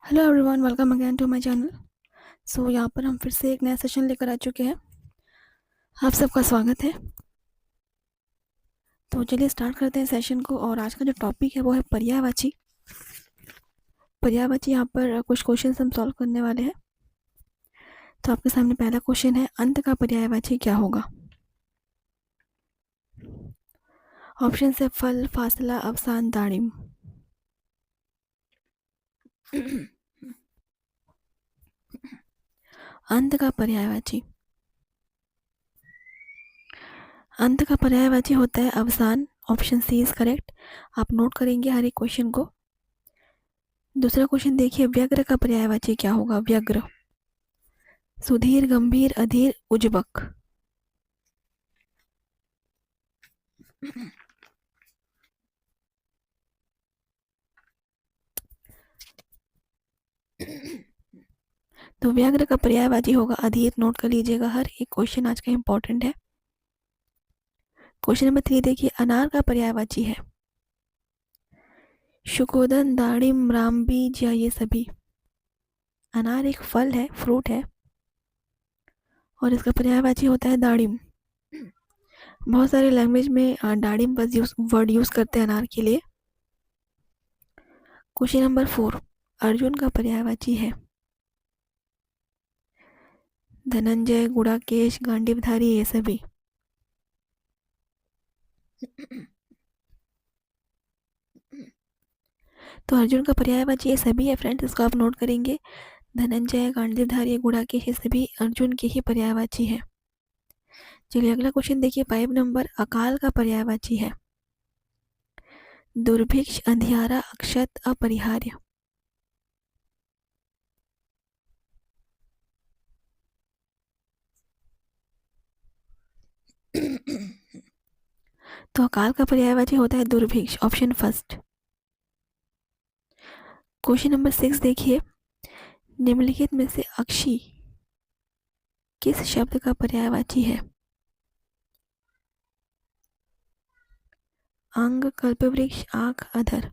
Hello everyone, welcome again to my channel. यहाँ पर हम फिर से एक नया सेशन लेकर आ चुके हैं। आप सबका स्वागत है। तो चलिए स्टार्ट करते हैं सेशन को। और आज का जो टॉपिक है वो है पर्यायवाची। पर्यायवाची यहाँ पर कुछ क्वेश्चन हम सॉल्व करने वाले हैं। तो आपके सामने पहला क्वेश्चन है, अंत का पर्यायवाची क्या होगा? ऑप्शन है फल, फासला, अवसान, दाड़िम। अंत का पर्यायवाची, अंत का पर्यायवाची होता है अवसान। Option C is correct. आप नोट करेंगे हर एक क्वेश्चन को। दूसरा क्वेश्चन देखिए, व्यग्र का पर्यायवाची क्या होगा? व्यग्र, सुधीर, गंभीर, अधीर, उज्बक। तो व्याघ्र का पर्यायवाची होगा अधीर। नोट कर लीजिएगा, हर एक क्वेश्चन आज का इंपॉर्टेंट है। क्वेश्चन नंबर 3 देखिए, अनार का पर्यायवाची है शुकोदन, दाड़िम, रामबीज या ये सभी। अनार एक फल है, फ्रूट है, और इसका पर्यायवाची होता है दाड़िम। बहुत सारे लैंग्वेज में दाड़िम वर्ड यूज करते हैं अनार के लिए। क्वेश्चन नंबर 4, अर्जुन का पर्यायवाची है धनंजय, गुड़ाकेश, गांडीवधारी ये सभी। तो अर्जुन का पर्यायवाची ये सभी है फ्रेंड्स, इसको आप नोट करेंगे। धनंजय, गांडीवधारी, गुड़ाकेश ये सभी अर्जुन के ही पर्यायवाची है। चलिए अगला क्वेश्चन देखिए, 5 नंबर, अकाल का पर्यायवाची है दुर्भिक्ष, अंधियारा, अक्षत, अपरिहार्य। तो अकाल का पर्यायवाची होता है दुर्भिक्ष। Option first. क्वेश्चन नंबर 6 देखिए, निम्नलिखित में से अक्षी किस शब्द का पर्यायवाची है? अंग, कल्पवृक्ष, आंख, अधर।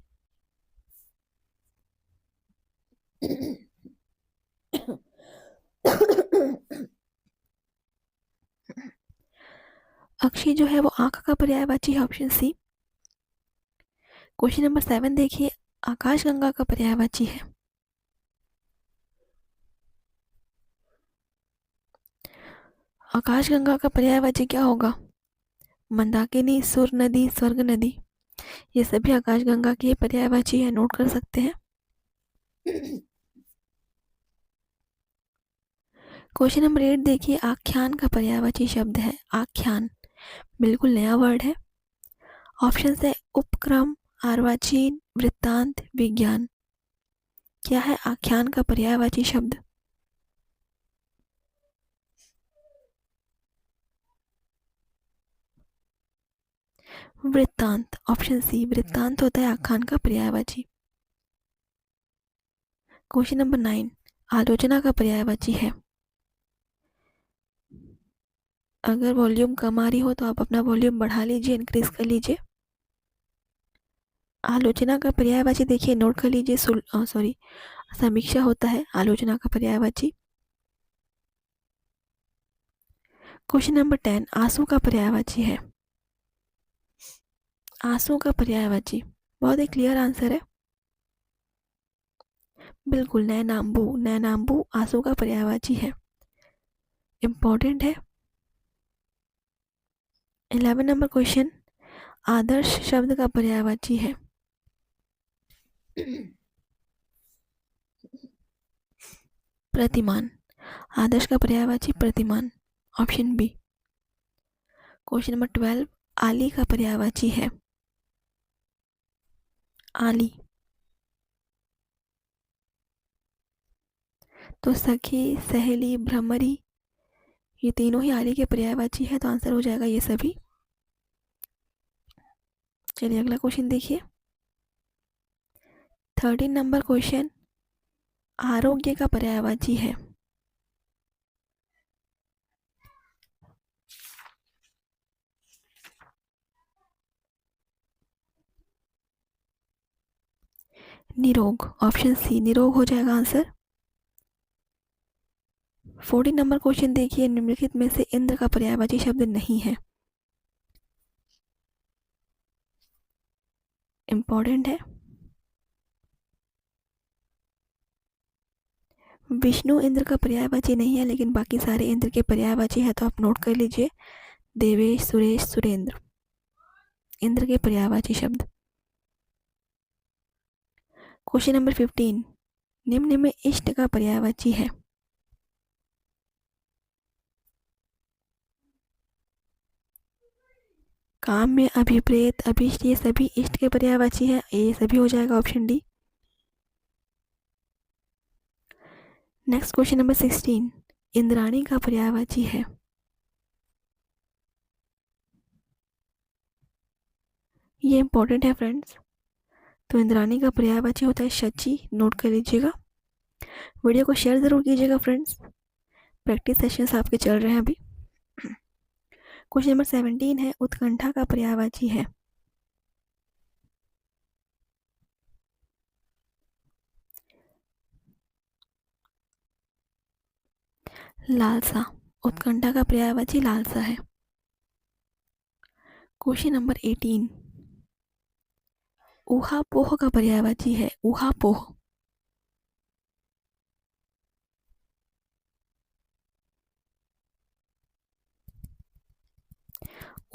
अक्षी जो है वो आंख का पर्यायवाची है। Option C. क्वेश्चन नंबर 7 देखिए, आकाशगंगा का पर्यायवाची है आकाशगंगा का पर्यायवाची क्या होगा? मंदाकिनी, सुर नदी, स्वर्ग नदी ये सभी आकाशगंगा की पर्यायवाची है। नोट कर सकते हैं। क्वेश्चन नंबर 8 देखिए, आख्यान का पर्यायवाची शब्द है आख्यान। बिल्कुल नया वर्ड है। ऑप्शन है उपक्रम, अर्वाचीन, वृत्तांत, विज्ञान। क्या है आख्यान का पर्यायवाची शब्द? वृत्तांत। ऑप्शन सी, वृत्तांत होता है आख्यान का पर्यायवाची। क्वेश्चन नंबर 9, आलोचना का पर्यायवाची है। अगर वॉल्यूम कम आ रही हो तो आप अपना वॉल्यूम बढ़ा लीजिए, इंक्रीज कर लीजिए। आलोचना का पर्यायवाची देखिए, नोट कर लीजिए। सॉरी, समीक्षा होता है आलोचना का पर्यायवाची। क्वेश्चन नंबर 10, आंसू का पर्यायवाची है आंसू का पर्यायवाची। बहुत ही क्लियर आंसर है, बिल्कुल नैनांबू। नैनांबू आंसू का पर्यायवाची है, इंपॉर्टेंट है। 11 नंबर क्वेश्चन, आदर्श शब्द का पर्यायवाची है प्रतिमान। आदर्श का पर्यायवाची प्रतिमान। Option B. क्वेश्चन नंबर 12, आली का पर्यायवाची है आली। तो सखी, सहेली, भ्रमरी ये तीनों ही आली के पर्यायवाची है। तो आंसर हो जाएगा ये सभी। चलिए अगला क्वेश्चन देखिए, 13 नंबर क्वेश्चन, आरोग्य का पर्यायवाची है निरोग, ऑप्शन सी निरोग हो जाएगा आंसर। 14 नंबर क्वेश्चन देखिए, निम्नलिखित में से इंद्र का पर्यायवाची शब्द नहीं है। इंपॉर्टेंट है। विष्णु इंद्र का पर्यायवाची नहीं है, लेकिन बाकी सारे इंद्र के पर्यायवाची है, तो आप नोट कर लीजिए। देवेश, सुरेश, सुरेंद्र इंद्र के पर्यायवाची शब्द। क्वेश्चन नंबर 15, निम्न में इष्ट का पर्यायवाची है। काम में अभिप्रेत, अभिष्ट, ये सभी इष्ट के पर्यायवाची है, ये सभी हो जाएगा option D. Next question number 16, Indrani का पर्यायवाची है। ये इंपॉर्टेंट है फ्रेंड्स। तो इंद्राणी का पर्यायवाची होता है शची, नोट कर लीजिएगा। वीडियो को शेयर ज़रूर कीजिएगा फ्रेंड्स, प्रैक्टिस सेशंस आपके चल रहे हैं अभी। क्वेश्चन नंबर 17 है, उत्कंठा का पर्यायवाची है। लालसा, उत्कंठा का पर्यायवाची लालसा है। क्वेश्चन नंबर 18, ऊहापोह का पर्यायवाची है। ऊहापोह,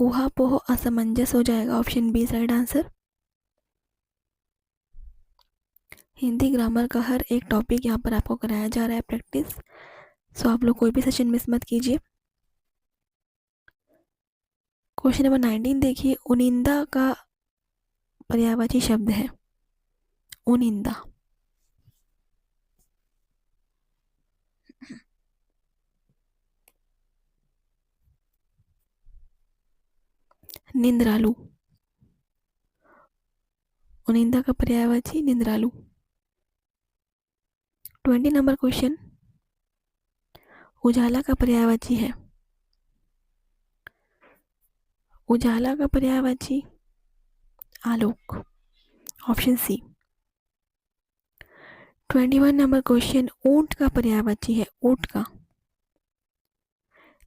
ऊहापोह असमंजस हो जाएगा, option B right answer. Hindi grammar का हर एक टॉपिक यहाँ पर आपको कराया जा रहा है प्रैक्टिस, सो आप लोग कोई भी सेशन मिस मत कीजिए। क्वेश्चन नंबर 19 देखिए, उनिंदा का पर्यायवाची शब्द है। उनिंदा, निंद्रालु, उनिंदा का पर्यायवाची निंद्रालु। 20 नंबर क्वेश्चन, उजाला का पर्यायवाची है। उजाला का पर्यायवाची आलोक, ऑप्शन सी। 21 नंबर क्वेश्चन, ऊंट का पर्यायवाची है। ऊंट का,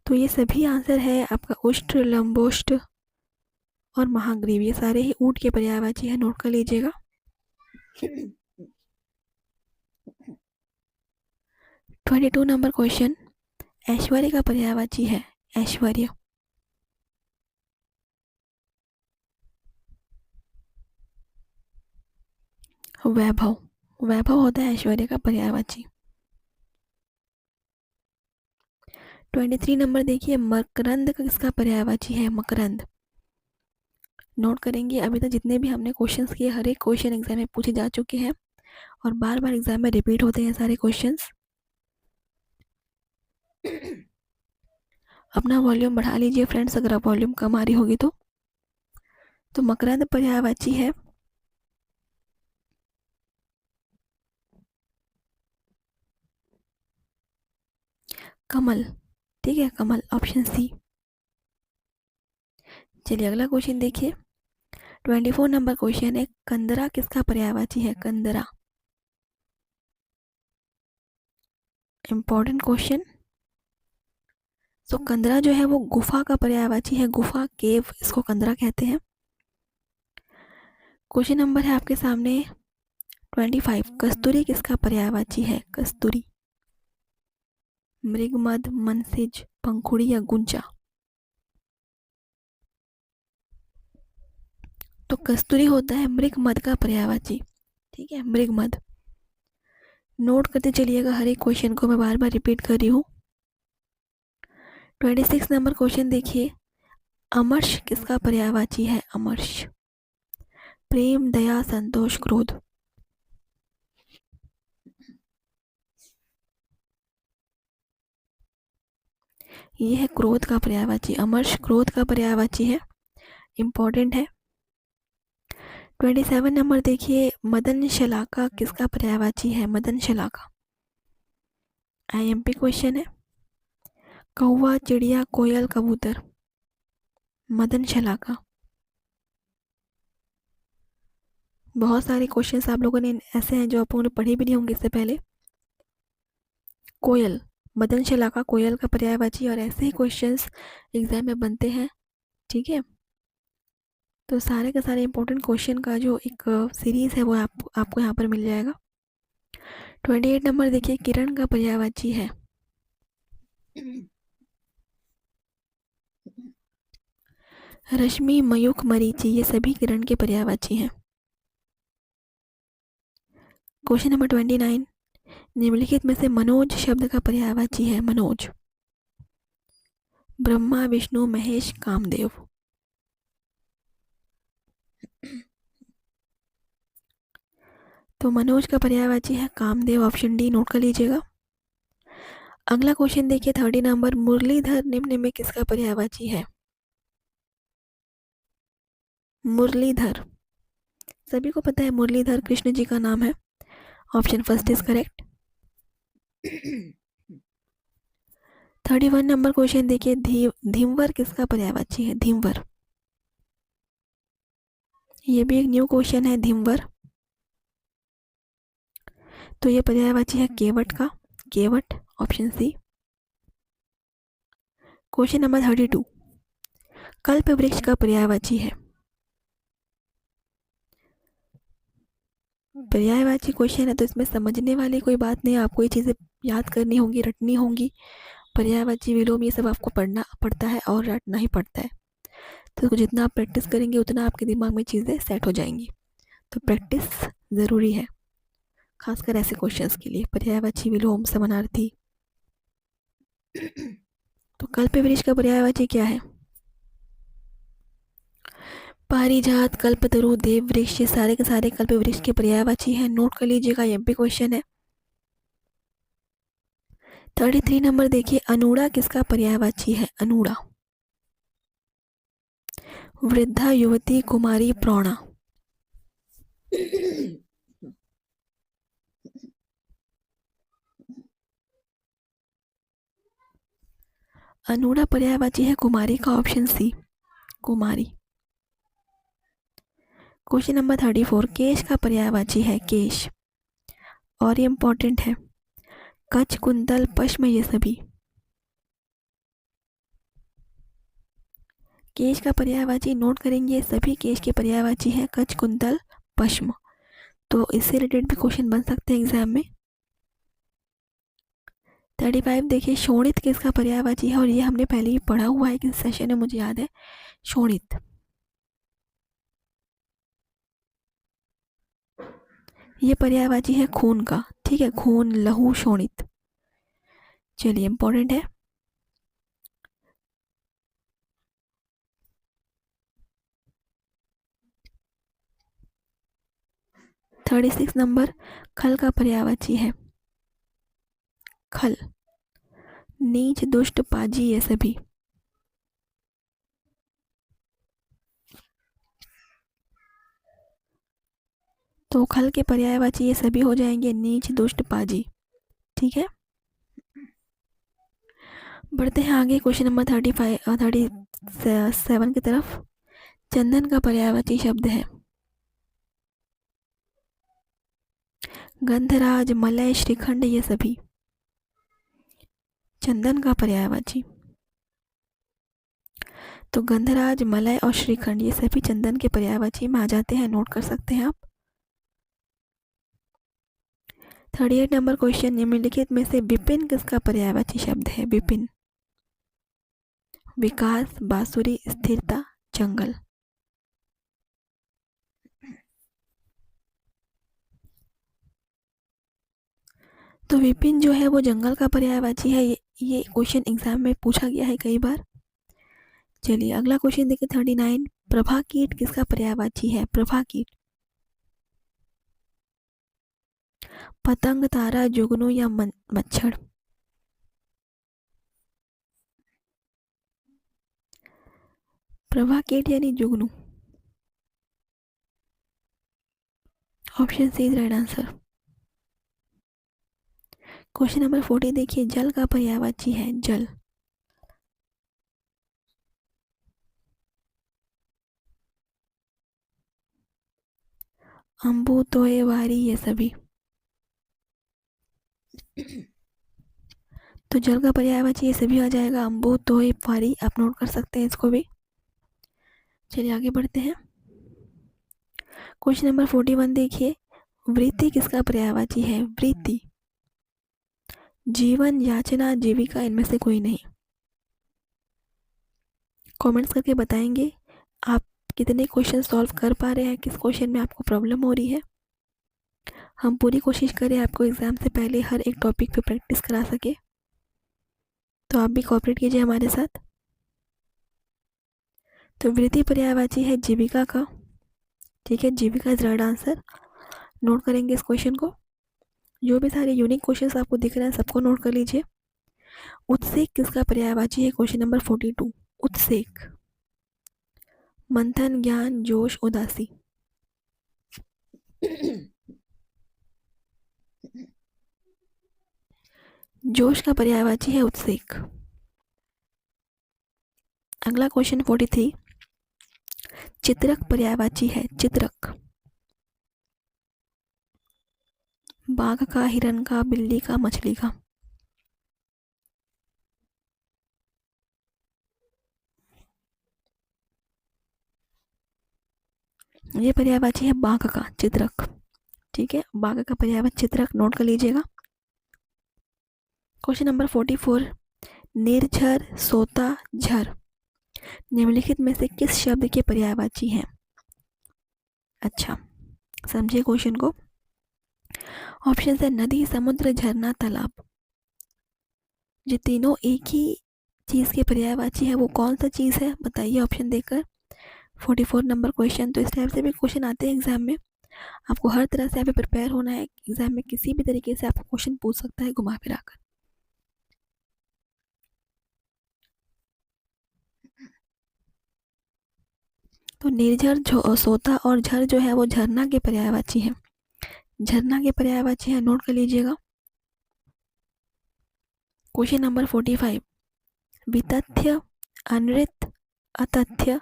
तो ये सभी आंसर है आपका उष्ट, लंबोष्ट और महाग्रीव, ये सारे ही ऊंट के पर्यायवाची है, नोट कर लीजिएगा। 22 नंबर क्वेश्चन, ऐश्वर्य का पर्यायवाची है। ऐश्वर्य, वैभव, वैभव होता है ऐश्वर्य का पर्यायवाची। 23 नंबर देखिए, मकरंद का किसका पर्यायवाची है। मकरंद, नोट करेंगे। अभी तक जितने भी हमने क्वेश्चंस किए, हर एक क्वेश्चन एग्जाम में पूछे जा चुके हैं और बार बार एग्जाम में रिपीट होते हैं सारे क्वेश्चंस। अपना वॉल्यूम बढ़ा लीजिए फ्रेंड्स, अगर आप वॉल्यूम कम आ रही होगी तो मकरंद पर्यायवाची है कमल, ठीक है, कमल, ऑप्शन सी। चलिए अगला क्वेश्चन देखिए, 24 नंबर क्वेश्चन है, कंदरा किसका पर्यायवाची है। कंदरा, इंपॉर्टेंट क्वेश्चन। सो कंदरा जो है वो गुफा का पर्यायवाची है। गुफा, केव, इसको कंदरा कहते हैं। क्वेश्चन नंबर है आपके सामने 25, कस्तूरी किसका पर्यायवाची है। कस्तूरी, मृगमद, मनसिज, पंखुड़ी या गुंजा। तो कस्तूरी होता है मृगमद का पर्यायवाची, ठीक है, मृगमद। नोट करते चलिएगा, हर एक क्वेश्चन को मैं बार बार रिपीट कर रही हूँ। 26 नंबर क्वेश्चन देखिए, अमर्ष किसका पर्यायवाची है। अमर्ष, प्रेम, दया, संतोष, क्रोध। ये है क्रोध का पर्यायवाची, अमर्ष क्रोध का पर्यायवाची है, इंपॉर्टेंट है। 27 नंबर देखिए, मदन शलाका किसका पर्यायवाची है। मदन शलाका, आईएमपी क्वेश्चन है। कौवा, चिड़िया, कोयल, कबूतर, मदन शलाका। बहुत सारे क्वेश्चंस आप लोगों ने ऐसे हैं जो आप लोगों ने पढ़े भी नहीं होंगे इससे पहले। कोयल, मदन शला का कोयल का पर्यायवाची, और ऐसे ही क्वेश्चंस एग्जाम में बनते हैं। ठीक है, तो सारे के सारे इंपॉर्टेंट क्वेश्चन का जो एक सीरीज है वो आपको यहाँ पर मिल जाएगा। 28 नंबर देखिए, किरण का पर्यायवाची है रश्मि, मयूख, मरीचि, ये सभी किरण के पर्यायवाची हैं। क्वेश्चन नंबर 29, निम्नलिखित में से मनोज शब्द का पर्यायवाची है मनोज। ब्रह्मा, विष्णु, महेश, कामदेव। तो मनोज का पर्यायवाची है कामदेव, ऑप्शन डी नोट कर लीजिएगा। अगला क्वेश्चन देखिए 30 नंबर, मुरलीधर निम्न में किसका पर्यायवाची है? मुरलीधर, सभी को पता है मुरलीधर कृष्ण जी का नाम है। Option first is correct. 31 number question देखिए, धीमवर किसका पर्यायवाची है? धीमवर, ये भी एक न्यू क्वेश्चन है। धीमवर, तो ये पर्यायवाची है केवट का, केवट, ऑप्शन सी। क्वेश्चन नंबर 32, कल्प वृक्ष का पर्यायवाची है। पर्यायवाची क्वेश्चन है तो इसमें समझने वाली कोई बात नहीं, आपको ये चीज़ें याद करनी होंगी, रटनी होंगी। पर्यायवाची, विलोम, ये सब आपको पढ़ना पड़ता है और रटना ही पड़ता है। तो जितना आप प्रैक्टिस करेंगे उतना आपके दिमाग में चीज़ें सेट हो जाएंगी। तो प्रैक्टिस ज़रूरी है, खासकर ऐसे क्वेश्चंस के लिए, पर्यायवाची, विलोम, समानार्थी। तो कल्प वृक्ष का पर्यायवाची क्या है? पारिजात, कल्पतरु, देव वृक्ष, ये सारे के सारे कल्प वृक्ष के पर्यायवाची है। नोट कर लीजिएगा, ये भी क्वेश्चन है। 33 नंबर देखिए, अनुड़ा किसका पर्यायवाची है? अनुड़ा, वृद्धा, युवती, कुमारी, प्रौढ़ा। अनुड़ा पर्यायवाची है कुमारी का, ऑप्शन सी कुमारी। क्वेश्चन नंबर 34, केश का पर्यायवाची है केश, और ये इंपॉर्टेंट है, कच्छ, कुंतल, पश्म, ये सभी। केश का पर्यायवाची नोट करेंगे, सभी केश के पर्यायवाची है कच्छ, कुंतल, पश्म। तो इससे रिलेटेड भी क्वेश्चन बन सकते हैं एग्जाम में। 35 देखिए, शोणित किसका पर्यायवाची है? और ये हमने पहले ही पढ़ा हुआ है किसी सेशन में, मुझे याद है। शोणित, ये पर्यायवाची है खून का। ठीक है, खून, लहू, शोणित। चलिए, इंपॉर्टेंट है। - 36 नंबर, खल का पर्यायवाची है खल, नीच, दुष्ट, पाजी, ये सभी। तो खल के पर्यायवाची ये सभी हो जाएंगे, नीच, दुष्ट, पाजी। ठीक है, बढ़ते हैं आगे क्वेश्चन नंबर 37 की तरफ। चंदन का पर्यायवाची शब्द है गंधराज, मलय, श्रीखंड, ये सभी। चंदन का पर्यायवाची, तो गंधराज, मलय और श्रीखंड, ये सभी चंदन के पर्यायवाची में आ जाते हैं। नोट कर सकते हैं आप। 38 नंबर क्वेश्चन, निम्नलिखित में से विपिन किसका पर्यायवाची शब्द है? विपिन, विकास, बांसुरी, स्थिरता, जंगल। तो विपिन जो है वो जंगल का पर्यायवाची है। ये क्वेश्चन एग्जाम में पूछा गया है कई बार। चलिए अगला क्वेश्चन देखिए 39, प्रभा कीट किसका पर्यायवाची है? प्रभा कीट, पतंग, तारा, जुगनू या मच्छर। प्रभा कीट यानी जुगनू, option C is right answer. Question number 40 देखिए, जल का पर्यायवाची है जल, अम्बु, तोय, वारी ये सभी। तो जल का पर्यायवाची ये सभी आ जाएगा, अम्बु, तोय, वारी। आप नोट कर सकते हैं इसको भी। चलिए आगे बढ़ते हैं। क्वेश्चन नंबर 41 देखिए, वृत्ति किसका पर्यायवाची है? वृत्ति, जीवन, याचना, जीविका, इनमें से कोई नहीं। कमेंट्स करके बताएंगे आप कितने क्वेश्चन सॉल्व कर पा रहे हैं, किस क्वेश्चन में आपको प्रॉब्लम हो रही है। हम पूरी कोशिश करें आपको एग्ज़ाम से पहले हर एक टॉपिक पे प्रैक्टिस करा सके, तो आप भी कोऑपरेट कीजिए हमारे साथ। तो वृत्ति पर्यायवाची है जीविका का, ठीक है, जीविका इज राइट आंसर। नोट करेंगे इस क्वेश्चन को। जो भी सारे यूनिक क्वेश्चंस आपको दिख रहे हैं सबको नोट कर लीजिए। उत्सेक किसका पर्यायवाची है? Question number 42। उत्सेक, मंथन, ज्ञान, जोश, उदासी। जोश का पर्यायवाची है उत्सेक। अगला क्वेश्चन 43, चित्रक पर्यायवाची है चित्रक, बाघ का, हिरन का, बिल्ली का, मछली का। ये पर्यायवाची है बाघ का, चित्रक, ठीक है, बाघ का पर्यायवाची चित्रक, नोट कर लीजिएगा। क्वेश्चन नंबर 44, निर्झर, सोता, झर निम्नलिखित में से किस शब्द के पर्यायवाची हैं? अच्छा, समझिए क्वेश्चन को। ऑप्शन है नदी, समुद्र, झरना, तालाब। ये तीनों एक ही चीज के पर्यायवाची है, वो कौन सा चीज है बताइए ऑप्शन देकर। 44 नंबर क्वेश्चन। तो इस टाइप से भी क्वेश्चन आते हैं एग्जाम में, आपको हर तरह से यहाँ पे प्रिपेयर होना है। एग्जाम में किसी भी तरीके से आपको क्वेश्चन पूछ सकता है घुमा फिरा कर। तो निर्झर, सोता और झर जो है वो झरना के पर्यायवाची है, झरना के पर्यायवाची है, नोट कर लीजिएगा। क्वेश्चन नंबर 45, वितथ्य, अनृत, अतथ्य,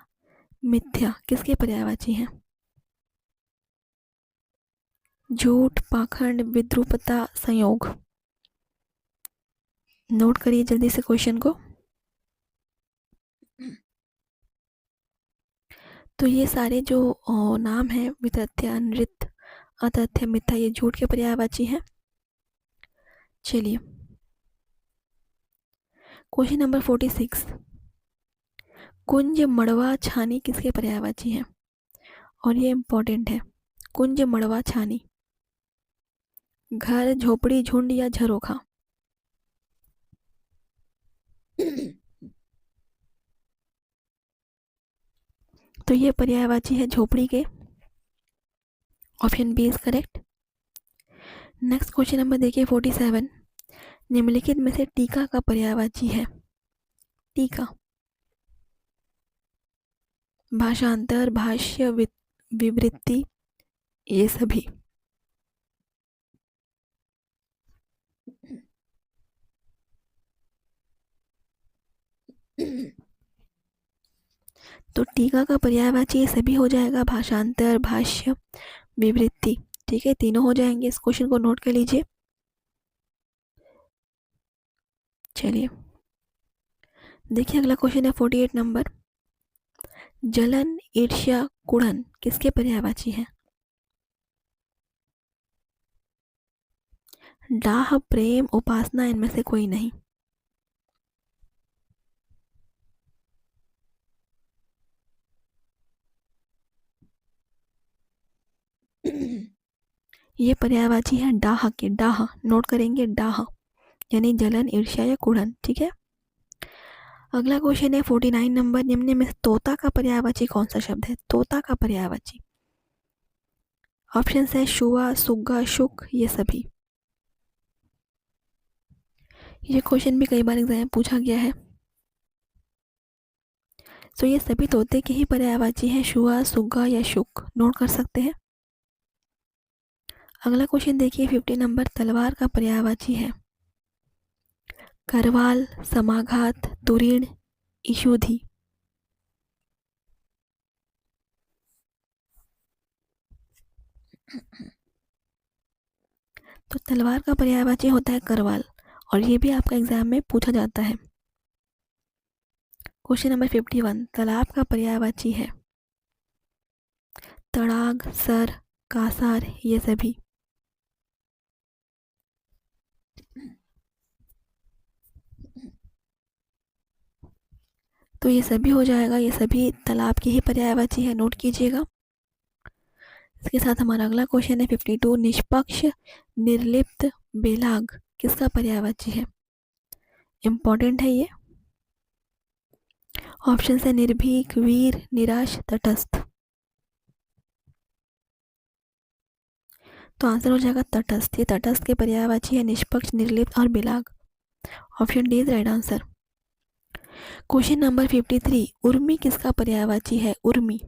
मिथ्या किसके पर्यायवाची हैं? झूठ, पाखंड, विद्रूपता, संयोग। नोट करिए जल्दी से क्वेश्चन को। तो ये सारे जो नाम हैं, वितथ्य, अनृत, अतथ्य, मिथ्या, ये झूठ के पर्यायवाची हैं। चलिए क्वेश्चन नंबर 46, कुंज, मड़वा, छानी किसके पर्यायवाची हैं? और ये इंपॉर्टेंट है, कुंज, मड़वा, छानी। घर, झोपड़ी, झुंड या झरोखा। तो ये पर्यायवाची है झोपड़ी के, option B is correct. Next question number देखिए 47, निम्नलिखित में से टीका का पर्यायवाची है? टीका, भाषांतर, भाष्य, विवृत्ति, ये सभी। तो टीका का पर्यायवाची ये सभी हो जाएगा, भाषांतर, भाष्य, विवृत्ति, ठीक है, तीनों हो जाएंगे। इस क्वेश्चन को नोट कर लीजिए। चलिए देखिए अगला क्वेश्चन है 48 नंबर, जलन, ईर्ष्या, कुड़न किसके पर्यायवाची है? डाह, प्रेम, उपासना, इनमें से कोई नहीं। ये पर्यायवाची है डाह के, डाह, नोट करेंगे डाह, यानी जलन, ईर्ष्या या कुड़न, ठीक है। अगला क्वेश्चन है 49 नंबर, निम्न में तोता का पर्यायवाची कौन सा शब्द है? तोता का पर्यायवाची, ऑप्शन है शुआ, सुग्गा, शुक, ये सभी। ये क्वेश्चन भी कई बार एग्जाम में पूछा गया है। तो ये सभी तोते के ही पर्यायवाची हैं, शुआ, सुग्गा या शुक, नोट कर सकते हैं। अगला क्वेश्चन देखिए 50 नंबर, तलवार का पर्यायवाची है? करवाल, समाघात, तुरीण, ईशुधि। तो तलवार का पर्यायवाची होता है करवाल, और ये भी आपका एग्जाम में पूछा जाता है। क्वेश्चन नंबर 51, तालाब का पर्यायवाची है तड़ाग, सर, कासार, ये सभी। तो ये सभी हो जाएगा, ये सभी तालाब की ही पर्यायवाची है, नोट कीजिएगा। इसके साथ हमारा अगला क्वेश्चन है 52, निष्पक्ष, निर्लिप्त, बेलाग किसका पर्यायवाची है? इम्पोर्टेंट है ये। ऑप्शन है निर्भीक, वीर, निराश, तटस्थ। तो आंसर हो जाएगा तटस्थ। ये तटस्थ के पर्यायवाची है निष्पक्ष, निर्लिप्त और बेलाग। Option D is right answer. Question number 53, उर्मी किसका पर्यायवाची है? उर्मी,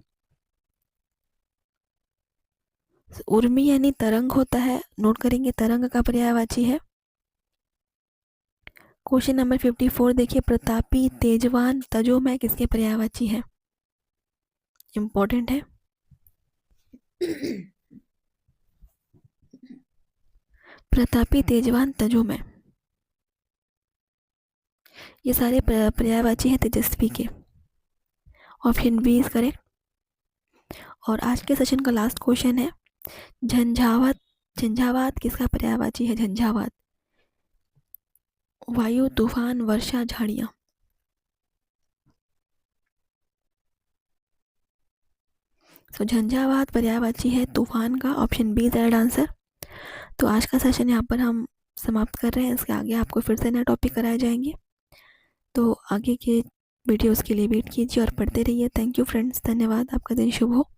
उर्मी यानी तरंग होता है, नोट करेंगे तरंग का पर्यायवाची है। क्वेश्चन नंबर 54 देखिए, प्रतापी, तेजवान, तजोमय किसके पर्यायवाची है? इंपॉर्टेंट है। प्रतापी, तेजवान, तजोमय, ये सारे पर्यायवाची हैं तेजस्वी के। Option B is correct. और आज के सेशन का लास्ट क्वेश्चन है झंझावात, झंझावात किसका पर्यायवाची है? झंझावात, वायु, तूफान, वर्षा, झाड़ियां। तो झंझावात पर्यायवाची है तूफान का। Option B is right answer. तो आज का सेशन यहाँ पर हम समाप्त कर रहे हैं। इसके आगे आपको फिर से नए टॉपिक कराए जाएंगे, तो आगे के वीडियोस के लिए वेट कीजिए और पढ़ते रहिए। थैंक यू फ्रेंड्स, धन्यवाद, आपका दिन शुभ हो।